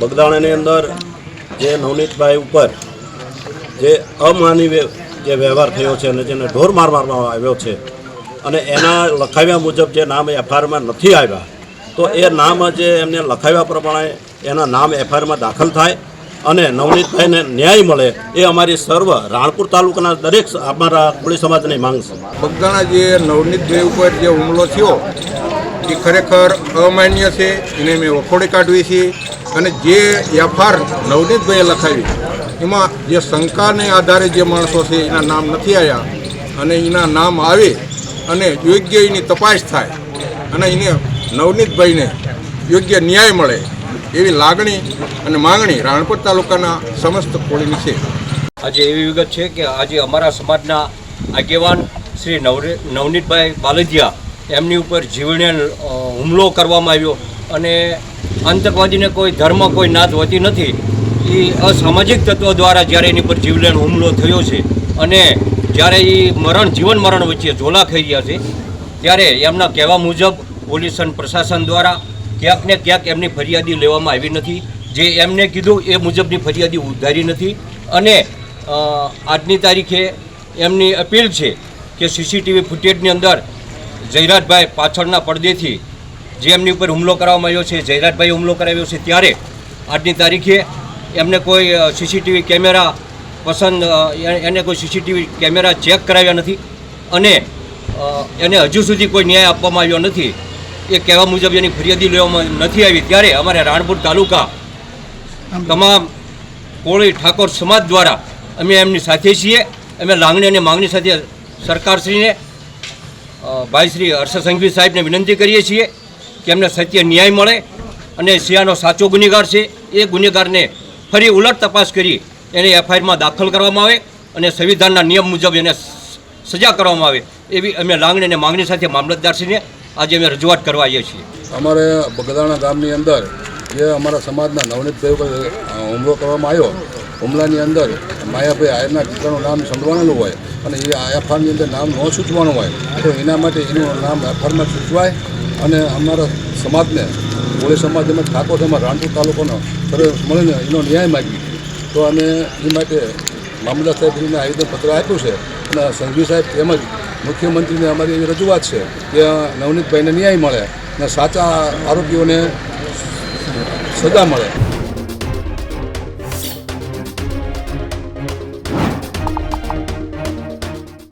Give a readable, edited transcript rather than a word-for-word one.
બગદાણાની અંદર જે નવનીતભાઈ ઉપર જે અમાનવીય જે વ્યવહાર થયો છે અને જેને ઢોર માર મારવામાં આવ્યો છે અને એના લખાવ્યા મુજબ જે નામ એફઆઈઆરમાં નથી આવ્યા, તો એ નામ જે એમને લખાવ્યા પ્રમાણે એના નામ એફઆઈઆરમાં દાખલ થાય અને નવનીતભાઈને ન્યાય મળે એ અમારી સર્વ રાણપુર તાલુકાના દરેક અમારા કોળી સમાજની માંગ છે. બગદાણા જે નવનીતભાઈ ઉપર જે હુમલો થયો એ ખરેખર અમાન્ય છે, એને મેં વખોડી કાઢવી છે. અને જે એફઆઈઆર નવનીતભાઈએ લખાવી એમાં જે શંકાને આધારે જે માણસો છે એના નામ નથી આવ્યા અને એના નામ આવે અને યોગ્ય એની તપાસ થાય અને એને નવનીતભાઈને યોગ્ય ન્યાય મળે એવી લાગણી અને માંગણી રાણપુર તાલુકાના સમસ્ત કોળીની છે. આજે એવી વિગત છે કે આજે અમારા સમાજના આગેવાન શ્રી નવનીતભાઈ બાલદિયા એમની ઉપર જીવલેણ હુમલો કરવામાં આવ્યો અને આતંકવાદીને કોઈ ધર્મ કોઈ નાત હોતી નથી. એ અસામાજિક તત્વો દ્વારા જ્યારે એની પર જીવલેણ હુમલો થયો છે અને જ્યારે એ જીવન મરણ વચ્ચે ઝોલા ખાઈ રહ્યા છે ત્યારે એમના કહેવા મુજબ પોલીસ અને પ્રશાસન દ્વારા ક્યાંક ને ક્યાંક એમની ફરિયાદી લેવામાં આવી નથી. જે એમને કીધું એ મુજબની ફરિયાદી ઉધારી નથી અને આજની તારીખે એમની અપીલ છે કે સીસીટીવી ફૂટેજની અંદર જયરાજભાઈ પાછળના પડદેથી જે એમની ઉપર હુમલો કરવામાં આવ્યો છે, જયરાજભાઈએ હુમલો કરાવ્યો છે, ત્યારે આજની તારીખે એમને કોઈ સીસીટીવી કેમેરા પસંદ એને કોઈ સીસીટીવી કેમેરા ચેક કરાવ્યા નથી અને એને હજુ સુધી કોઈ ન્યાય આપવામાં આવ્યો નથી. એ કહેવા મુજબ એની ફરિયાદી લેવામાં નથી આવી. ત્યારે અમારે રાણપુર તાલુકા તમામ કોળી ઠાકોર સમાજ દ્વારા અમે એમની સાથે છીએ. અમે લાગણી અને માગણી સાથે સરકારશ્રીને ભાઈ શ્રી હર્ષ સંઘવી સાહેબને વિનંતી કરીએ છીએ કે એમને સત્ય ન્યાય મળે અને સિયાનો સાચો ગુનેગાર છે એ ગુનેગારને ફરી ઉલટ તપાસ કરી એને એફઆઈઆરમાં દાખલ કરવામાં આવે અને સંવિધાનના નિયમ મુજબ એને સજા કરવામાં આવે એવી અમે લાગણી અને માગણી સાથે મામલતદારશ્રીને આજે અમે રજૂઆત કરવા આવીએ છીએ. અમારે બગદાણા ગામની અંદર જે અમારા સમાજના નવનીતભાઈ ઉપર હુમલો કરવામાં આવ્યો, હુમલાની અંદર માયાભાઈ આયરના દીકરાનું નામ સંડવાણેલું હોય અને એ એફઆઈઆરની અંદર નામ ન સૂચવાનું હોય તો એના માટે એનું નામ એફઆઈઆરમાં સૂચવાય અને અમારા સમાજને કોળી સમાજ તેમજ ઠાકોર સમાજ રાણપુર તાલુકાનો સર્વે મળીને એનો ન્યાય માગી. તો અમે એ માટે મામલતદાર સાહેબને આવેદનપત્ર આપ્યું છે અને સંઘવી સાહેબ તેમજ મુખ્યમંત્રીને અમારી એવી રજૂઆત છે કે નવનીતભાઈને ન્યાય મળે અને સાચા આરોપીઓને સજા મળે.